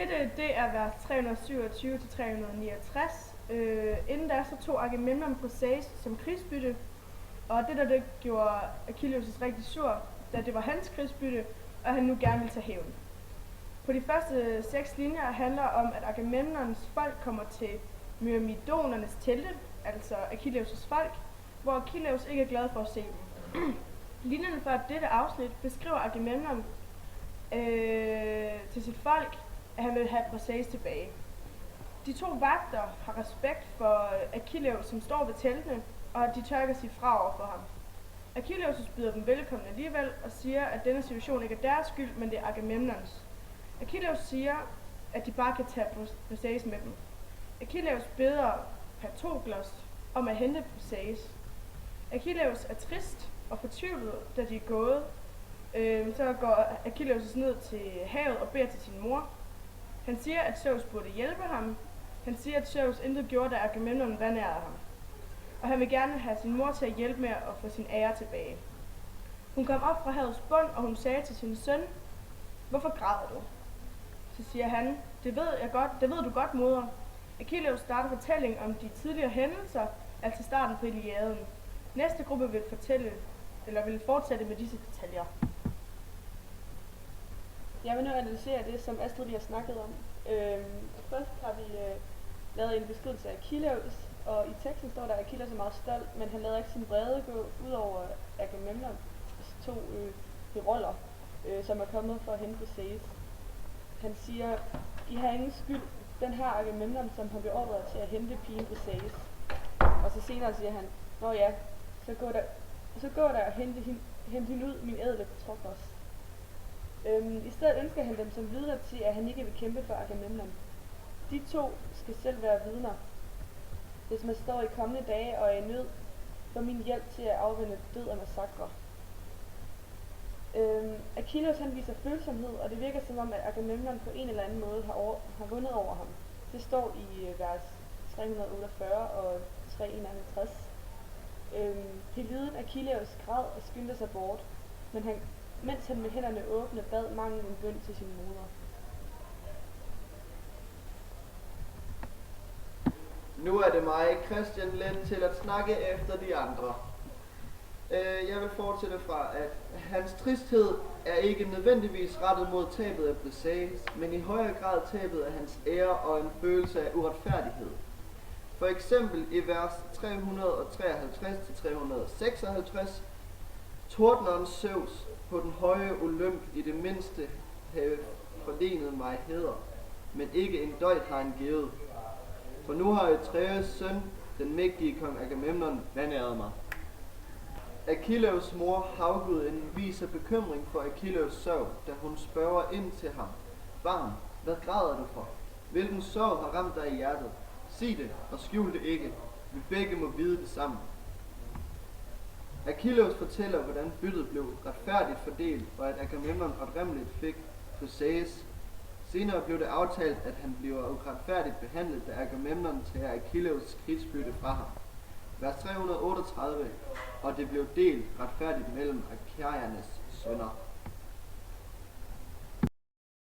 Det er vers 327-369. Inden da så tog Agamemnon Briseis som krigsbytte, og det gjorde Achilleus rigtig sur, da det var hans krigsbytte, og han nu gerne ville tage hævn. På de første 6 linjer handler om, at Agamemnons folk kommer til myrmidonernes telte, altså Achilleus' folk, hvor Achilleus ikke er glad for at se dem. Linjerne før dette afsnit beskriver Agamemnon til sit folk, at han vil have Briseis tilbage. De 2 vagter har respekt for Achilleus, som står ved teltene, og de tør ikke at sige fra over for ham. Achilleus byder dem velkommen alligevel og siger, at denne situation ikke er deres skyld, men det er Agamemnons. Achilleus siger, at de bare kan tage Briseis med dem. Achilleus beder Patroklos om at hente Briseis. Achilleus er trist og fortvivlet, da de er gået. Så går Achilleus ned til havet og beder til sin mor. Han siger, at Zeus burde hjælpe ham. Han siger, at Zeus intet gjorde, da Agamemnon vanærede ham. Og han vil gerne have sin mor til at hjælpe med at få sin ære tilbage. Hun kom op fra havets bund, og hun sagde til sin søn, "Hvorfor græder du?" Så siger han, det ved du godt, moder." Achilleus starter fortællingen om de tidligere hændelser, altså starten på Iliaden. Næste gruppe vil fortsætte med disse detaljer. Jeg vil nu analysere det, som Astrid lige har snakket om. Først har vi lavet en beskrivelse af Achilleus, og i teksten står der, at Achilleus er meget stolt, men han lader ikke sin vrede gå ud over Agamemnon, 2 heroller, som er kommet for at hente Briseis. Han siger, "I har ingen skyld, den her Agamemnon, som har beordret til at hente pigen Briseis." Og så senere siger han, "Nå ja, så gå der og hente hende ud, min ædle Patroklos." I stedet ønsker han dem som vidner til, at han ikke vil kæmpe for Agamemnon. De 2 skal selv være vidner, hvis man står i kommende dage og er i nød, for min hjælp til at afvende død og massakre. Achilleus han viser følsomhed, og det virker som om, at Agamemnon på en eller anden måde har vundet over ham. Det står i vers 348 og 351. Peliden Achilleus græd og skyndte sig bort, mens han med hænderne åbne bad mangen en bøn til sin moder. Nu er det mig, Christian Lind, til at snakke efter de andre. Jeg vil fortsætte fra, at hans tristhed er ikke nødvendigvis rettet mod tabet af Briseis, men i højere grad tabet af hans ære og en følelse af uretfærdighed. For eksempel i vers 353-356, "Tordneren Zeus på den høje Olymp i det mindste have forlenet mig hæder, men ikke en døjt har han givet. For nu har Atreus søn, den mægtige kong Agamemnon, vanæret mig." Achilleus mor havguden viser bekymring for Achilleus sorg, da hun spørger ind til ham, "Barn, hvad græder du for? Hvilken sorg har ramt dig i hjertet? Sig det, og skjul det ikke. Vi begge må vide det sammen." Achilleus fortæller, hvordan byttet blev retfærdigt fordelt, og at Agamemnon oprindeligt fik Briseis. Senere blev det aftalt, at han bliver uretfærdigt behandlet, da Agamemnon tager Achilleus krigsbytte fra ham. Vers 338, "Og det blev delt retfærdigt mellem Achaeernes sønner."